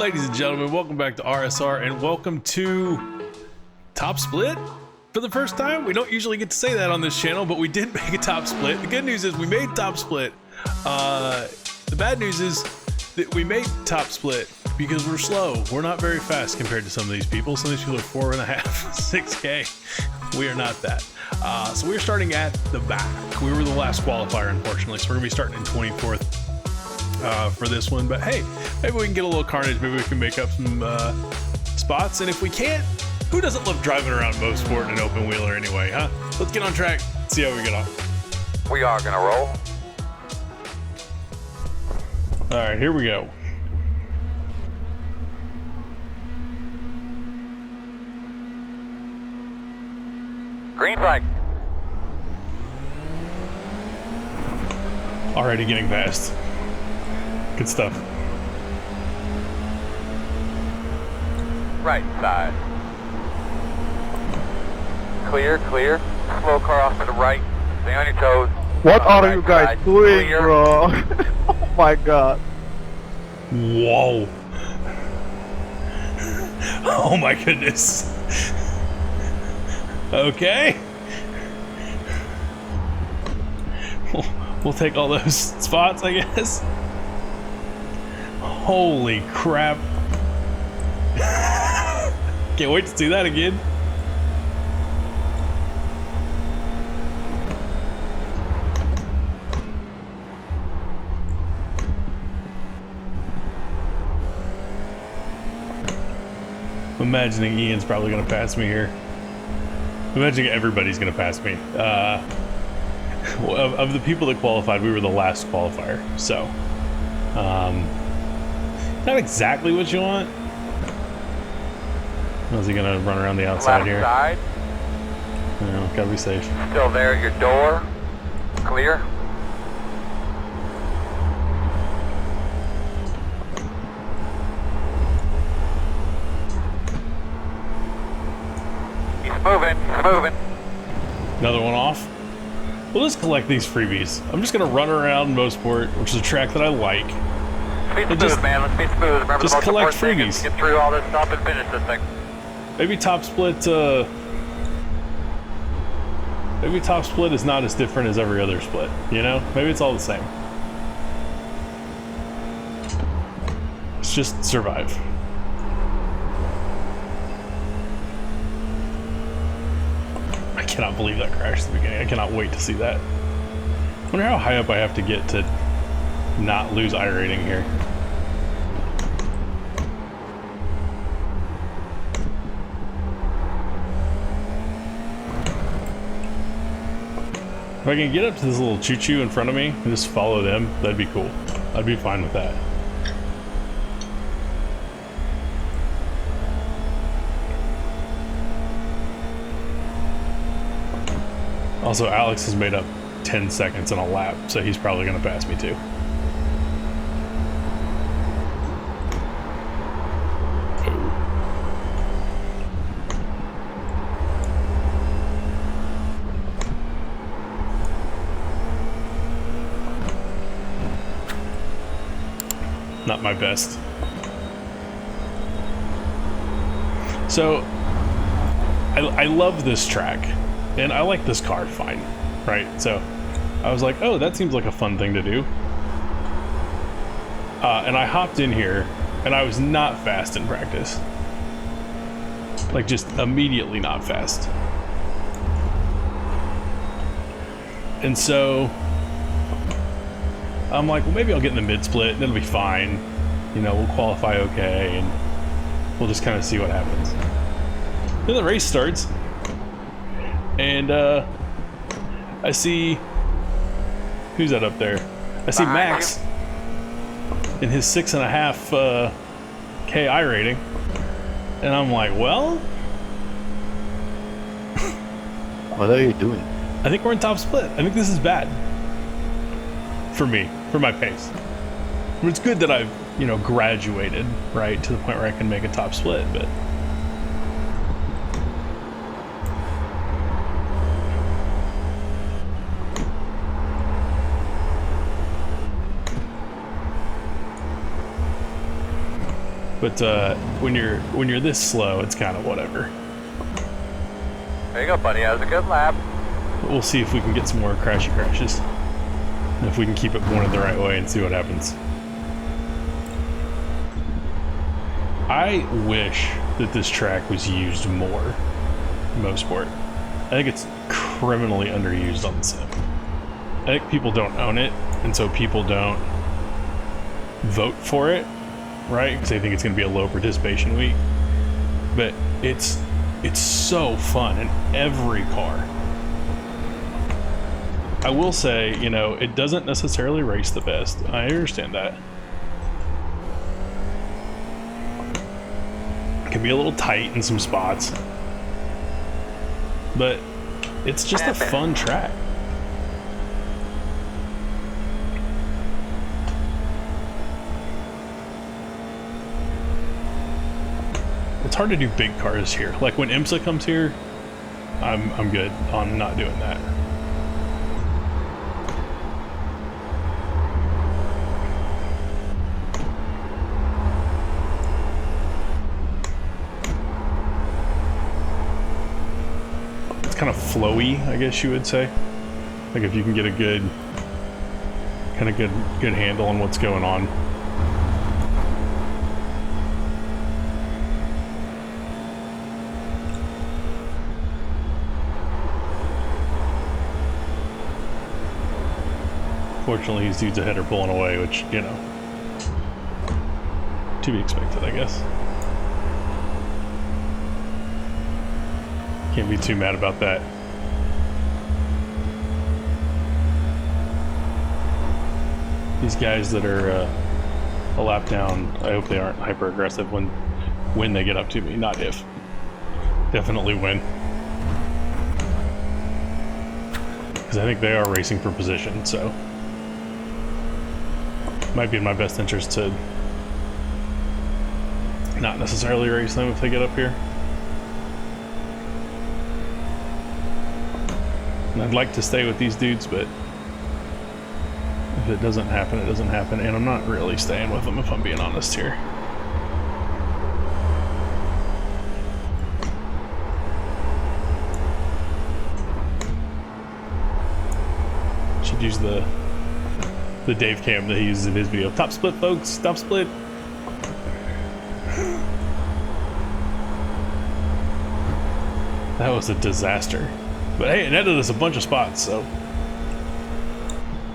Ladies and gentlemen, welcome back to RSR and welcome to Top Split. For the first time, we don't usually get to say that on this channel, but we did make a top split. The good news is we made top split. The bad news is that we made top split because we're slow. We're not very fast compared to some of these people. Some of these people are 4.5, 6K. We are not that. So we're starting at the back. We were the last qualifier, unfortunately, so we're gonna be starting in 24th for this one. But hey, maybe we can get a little carnage. Maybe we can make up some spots. And if we can't, who doesn't love driving around Mosport in an open wheeler anyway, huh? Let's get on track, see how we get on. We are gonna roll. All right, here we go. Green flag. Already getting past. Good stuff. Right side. Clear, clear. Slow car off to the right. Stay on your toes. What are Right you guys side. doing, Clear. bro? Oh my god. Whoa. Oh my goodness. Okay. We'll take all those spots, I guess. Holy crap. Can't wait to see that again. I'm imagining Ian's probably going to pass me here. I'm imagining everybody's going to pass me. Of the people that qualified, we were the last qualifier. So, not exactly what you want. Is he going to run around the outside Left here? side. No, gotta be safe. Still there at your door. Clear. He's moving. He's moving. Another one off. We'll just collect these freebies. I'm just gonna run around Mosport, which is a track that I like. Speed And smooth, just- man. Let's be smooth. Remember, just the most collect important thing is freebies. to get through all this stuff and finish this thing. Maybe top split. Maybe top split is not as different as every other split. You know, maybe it's all the same. It's just survive. I cannot believe that crashed at the beginning. I cannot wait to see that. I wonder how high up I have to get to not lose iRating here. If I can get up to this little choo-choo in front of me and just follow them, that'd be cool. I'd be fine with that. Also, Alex has made up 10 seconds in a lap, so he's probably going to pass me too. Not my best. So, I love this track, and I like this car fine, right? So, I was like, oh, that seems like a fun thing to do. And I hopped in here, and I was not fast in practice. Like, just immediately not fast. And so, I'm like, well, maybe I'll get in the mid-split, and it'll be fine. You know, we'll qualify okay, and we'll just kind of see what happens. Then the race starts, and I see, who's that up there? I see Max in his 6.5 K iRating, and I'm like, well, What are you doing? I think we're in top split. I think this is bad for me, for my pace. But it's good that I've, you know, graduated, right, to the point where I can make a top split, but But when you're this slow, it's kind of whatever. There you go, buddy. That was a good lap. But we'll see if we can get some more crashy crashes. And if we can keep it pointed the right way and see what happens. I wish that this track was used more in Mosport. I think it's criminally underused on the sim. I think people don't own it, and so people don't vote for it, right? Because they think it's going to be a low participation week. But it's so fun in every car. I will say, you know, it doesn't necessarily race the best. I understand that. It can be a little tight in some spots. But it's just a fun track. It's hard to do big cars here. Like when IMSA comes here, I'm good on not doing that. It's kind of flowy, I guess you would say. Like if you can get a good handle on what's going on. Fortunately, these dudes ahead are pulling away, which, you know, to be expected, I guess. Can't be too mad about that. These guys that are a lap down, I hope they aren't hyper aggressive when they get up to me, not if. Definitely when. Because I think they are racing for position, so might be in my best interest to not necessarily race them if they get up here. And I'd like to stay with these dudes, but if it doesn't happen, it doesn't happen. And I'm not really staying with them if I'm being honest here. Should use the Dave cam that he uses in his video. Top split, folks. Top split. That was a disaster. But hey, it netted us a bunch of spots, so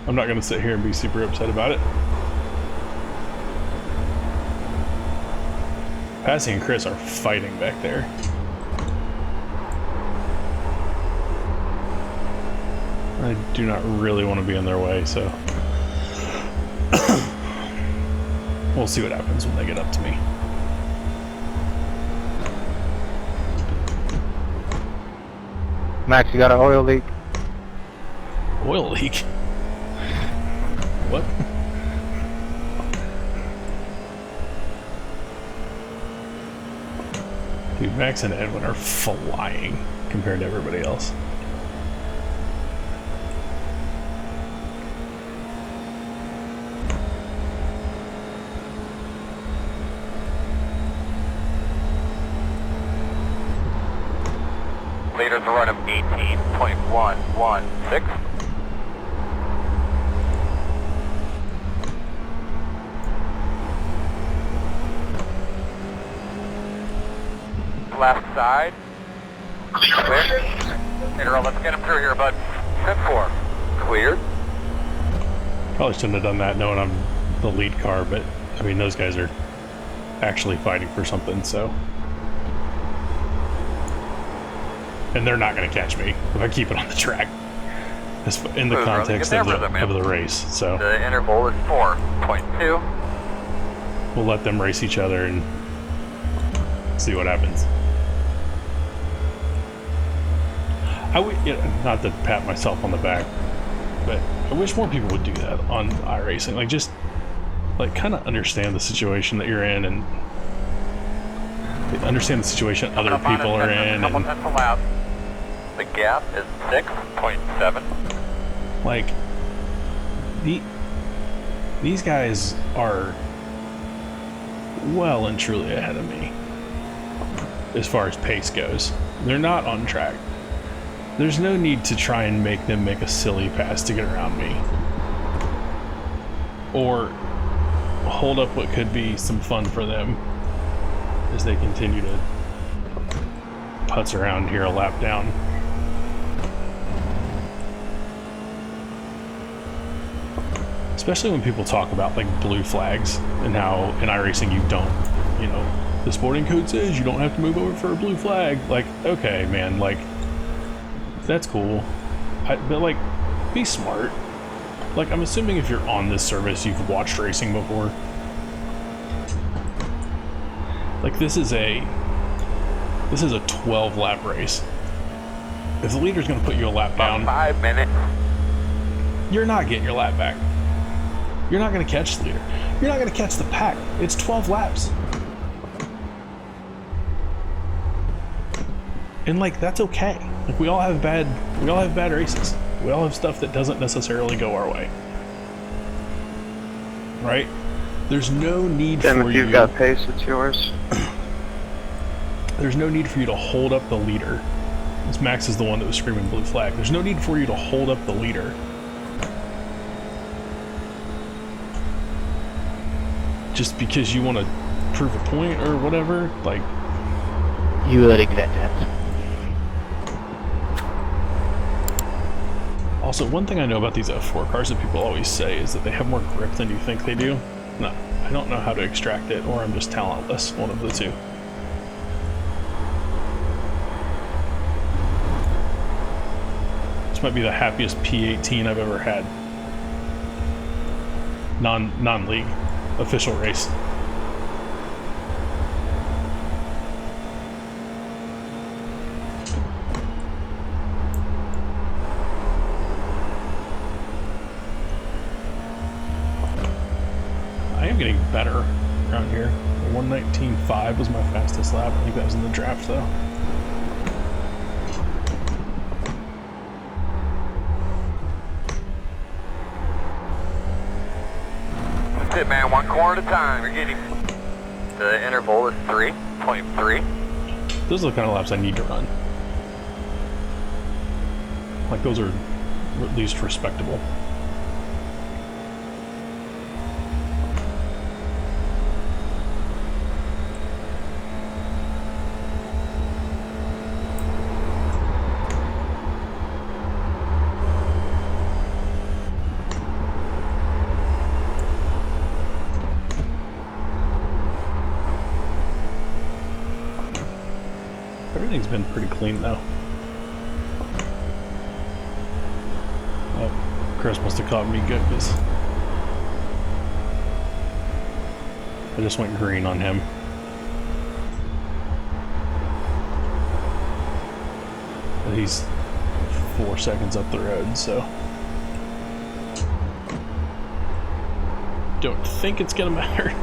I'm not going to sit here and be super upset about it. Passy and Chris are fighting back there. I do not really want to be in their way, so we'll see what happens when they get up to me. Max, you got an oil leak? Oil leak? What? Dude, Max and Edwin are flying compared to everybody else. Leaders a run of 18.116. Left side. Clear. Leader, let's get him through here, bud. 10-4. Cleared. Probably shouldn't have done that knowing I'm the lead car, but I mean, those guys are actually fighting for something, so. And they're not going to catch me if I keep it on the track. In the context of the race, so. The interval is 4.2. We'll let them race each other and see what happens. Not to pat myself on the back, but I wish more people would do that on iRacing. Like, just, like, kind of understand the situation that you're in and understand the situation other people are in. And the gap is 6.7. Like, these guys are well and truly ahead of me as far as pace goes. They're not on track. There's no need to try and make them make a silly pass to get around me, or hold up what could be some fun for them as they continue to putz around here a lap down. Especially when people talk about like blue flags and how in iRacing you don't, you know, the sporting code says you don't have to move over for a blue flag. Like, okay, man, like, that's cool. But like, be smart. Like, I'm assuming if you're on this service, you've watched racing before. Like, this is a 12 lap race. If the leader's gonna put you a lap down, 5 minutes. You're not getting your lap back. You're not going to catch the leader. You're not going to catch the pack. It's 12 laps. And like, that's okay. Like, we all have bad races. We all have stuff that doesn't necessarily go our way. Right? There's no need for you. If you've got pace, it's yours. There's no need for you to hold up the leader. This Max is the one that was screaming blue flag. There's no need for you to hold up the leader. Just because you want to prove a point or whatever, like... You letting that happen. Also, one thing I know about these F4 cars that people always say is that they have more grip than you think they do. No, I don't know how to extract it, or I'm just talentless, one of the two. This might be the happiest P18 I've ever had. Non-league. Official race. I am getting better around here. 119.5 was my fastest lap. I think that was in the draft though. That's it, man. 1 corner at a time. You're getting... The interval is 3.3. Those are the kind of laps I need to run. Like, those are at least respectable. Everything's been pretty clean though. Oh, Chris must have caught me good because I just went green on him. But he's 4 seconds up the road, so don't think it's gonna matter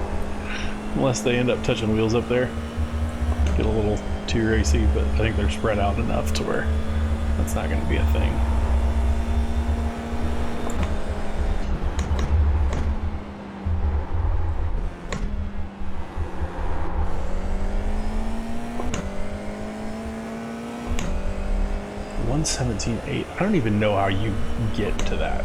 unless they end up touching wheels up there. Get a little too racy, but I think they're spread out enough to where that's not going to be a thing. $117.8. I don't even know how you get to that.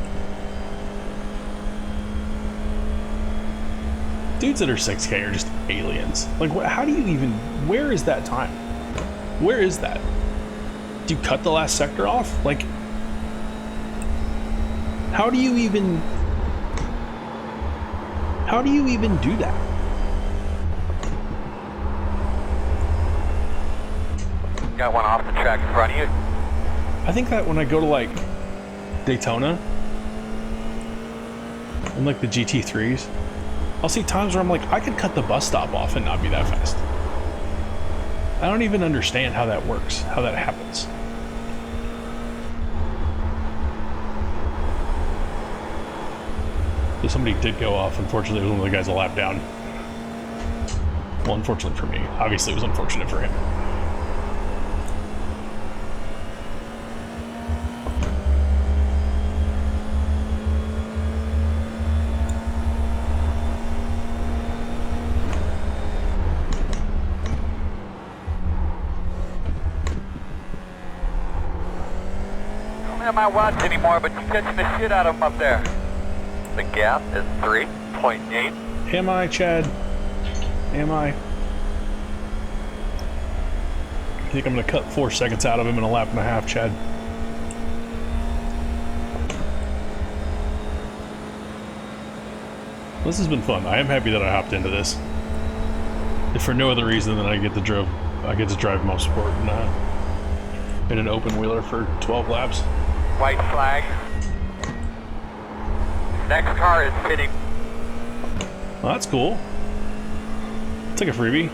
Dudes that are 6K are just aliens. Like, what? How do you even? Where is that time? Where is that? Do you cut the last sector off? Like, how do you even? How do you even do that? Got one off the track in front of you. I think that when I go to like Daytona and like the GT3s, I'll see times where I'm like, I could cut the bus stop off and not be that fast. I don't even understand how that works, how that happens. So somebody did go off. Unfortunately, it was one of the guys a lap down. Well, unfortunately for me. Obviously, it was unfortunate for him. on my watch anymore, but you're catching the shit out of them up there. The gap is 3.8. Am I, Chad? Am I? I think I'm going to cut 4 seconds out of him in a lap and a half, Chad. This has been fun. I am happy that I hopped into this. If for no other reason than I get to drive Mosport in an open wheeler for 12 laps. White flag. Next car is pitting. Well, that's cool. Take a freebie.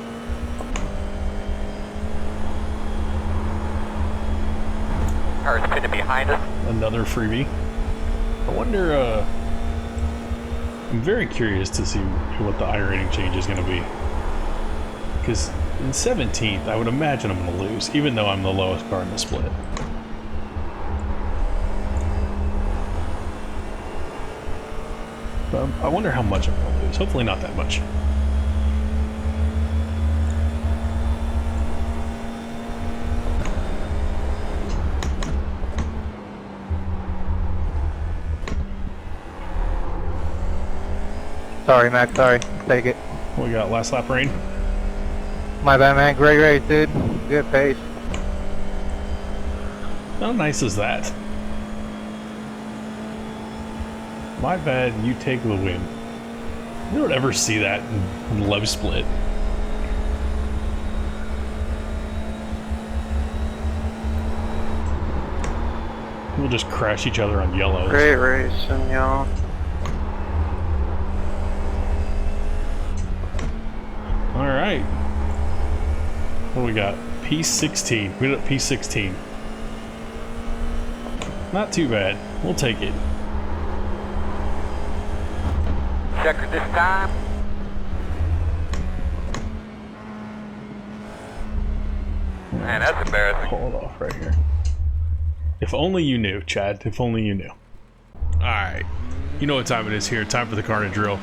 Car is pitting behind us. Another freebie. I wonder, I'm very curious to see what the iRating change is going to be. Because in 17th, I would imagine I'm going to lose, even though I'm the lowest car in the split. But I wonder how much I'm going to lose. Hopefully not that much. Sorry, Mac, sorry. Take it. What we got? Last lap rain? My bad, man. Great race, dude. Good pace. How nice is that? My bad, you take the win. You don't ever see that in Love Split. We'll just crash each other on yellows. Great racing, y'all. Alright. What do we got? P16. We got P16. Not too bad. We'll take it. Checker this time. Man, that's embarrassing. Hold off right here. If only you knew, Chad. If only you knew. Alright. You know what time it is here. Time for the Carnage Reel.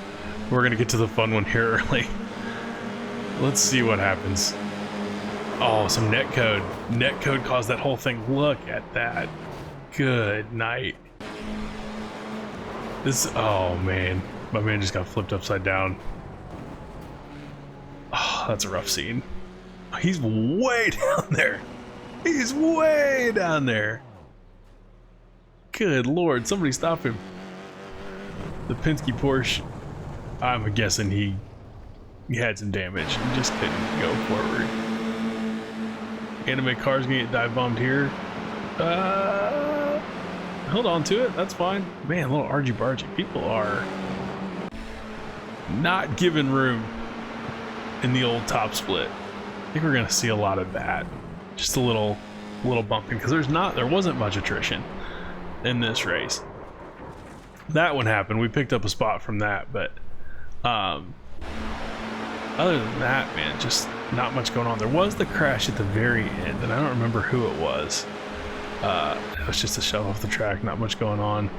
We're gonna get to the fun one here early. Let's see what happens. Oh, some netcode. Netcode caused that whole thing. Look at that. Good night. This, oh man. My man just got flipped upside down. Oh, that's a rough scene. He's way down there. He's way down there. Good lord, somebody stop him. The Penske Porsche, I'm guessing he had some damage. He just couldn't go forward. Anime car's gonna get dive bombed here. Hold on to it, that's fine. Man, a little argy-bargy. People are not giving room in the old top split. I think we're gonna see a lot of that. Just a little bumping, because there wasn't much attrition in this race. That one happened. We picked up a spot from that, but other than that, man, just not much going on. There was the crash at the very end, and I don't remember who it was. It was just a shove off the track, not much going on.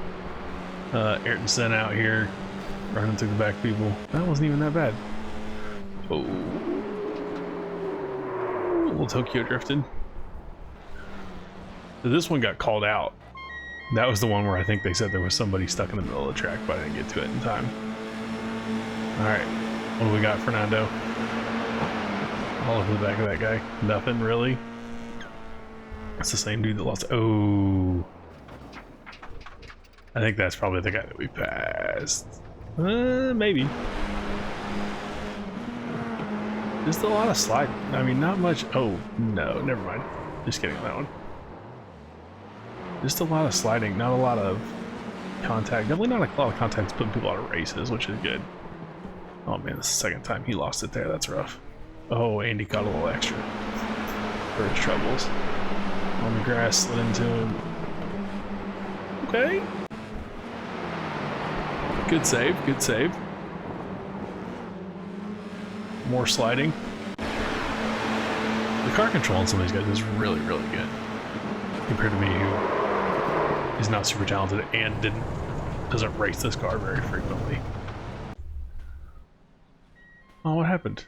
Ayrton Senna out here running through the back people. That wasn't even that bad. Oh, a little Tokyo drifted. So this one got called out. That was the one where I think they said there was somebody stuck in the middle of the track, but I didn't get to it in time. Alright, what do we got, Fernando? All over the back of that guy. Nothing, really? It's the same dude that lost. Oh. I think that's probably the guy that we passed. Maybe. Just a lot of sliding. I mean, not much. Oh, no, never mind. Just kidding on that one. Just a lot of sliding, not a lot of contact. Definitely not a lot of contact that's putting people out of races, which is good. Oh man, this is the second time he lost it there. That's rough. Oh, Andy got a little extra for his troubles. On the grass, slid into him. Okay. Good save, good save. More sliding. The car control on some of these guys is really, really good. Compared to me, who is not super talented and doesn't race this car very frequently. Oh, what happened?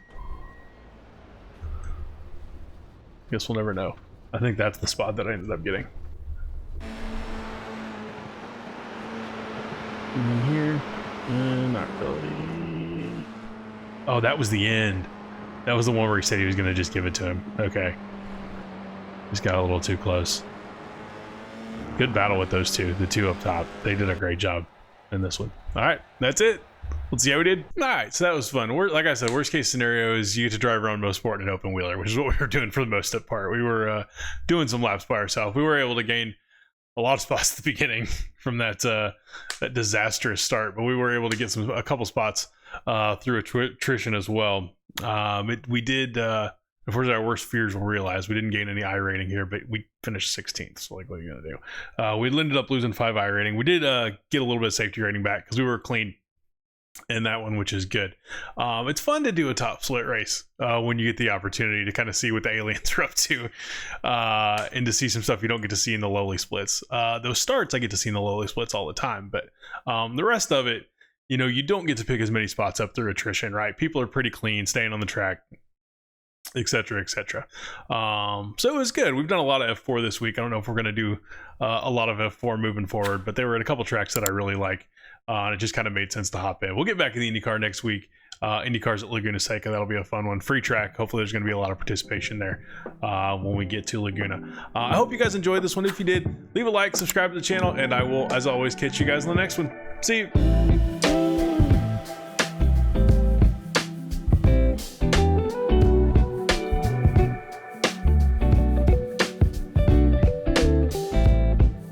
Guess we'll never know. I think that's the spot that I ended up getting. in here. Not really. Oh, that was the end. That was the one where he said he was going to just give it to him. Okay. Just got a little too close. Good battle with those two, the two up top. They did a great job in this one. All right, that's it. Let's see how we did. All right, so that was fun. Like I said, worst case scenario is you get to drive around Mosport in an open wheeler, which is what we were doing for the most part. We were doing some laps by ourselves. We were able to gain a lot of spots at the beginning from that disastrous start, but we were able to get a couple spots through attrition as well. We did, of course, our worst fears were realized. We didn't gain any I rating here, but we finished 16th. So, like, what are you gonna do? We ended up losing 5 I rating. We did get a little bit of safety rating back because we were clean in that one, which is good. It's fun to do a top split race when you get the opportunity to kind of see what the aliens are up to and to see some stuff you don't get to see in the lowly splits. Those starts I get to see in the lowly splits all the time, but the rest of it, you know, you don't get to pick as many spots up through attrition, right? People are pretty clean, staying on the track, etc., etc. So it was good. We've done a lot of F4 this week. I don't know if we're going to do a lot of F4 moving forward, but there were a couple tracks that I really like. And it just kind of made sense to hop in. We'll get back to the IndyCar next week. IndyCar's at Laguna Seca. That'll be a fun one. Free track. Hopefully there's going to be a lot of participation there when we get to Laguna. I hope you guys enjoyed this one. If you did, leave a like, subscribe to the channel, and I will, as always, catch you guys in the next one. See you.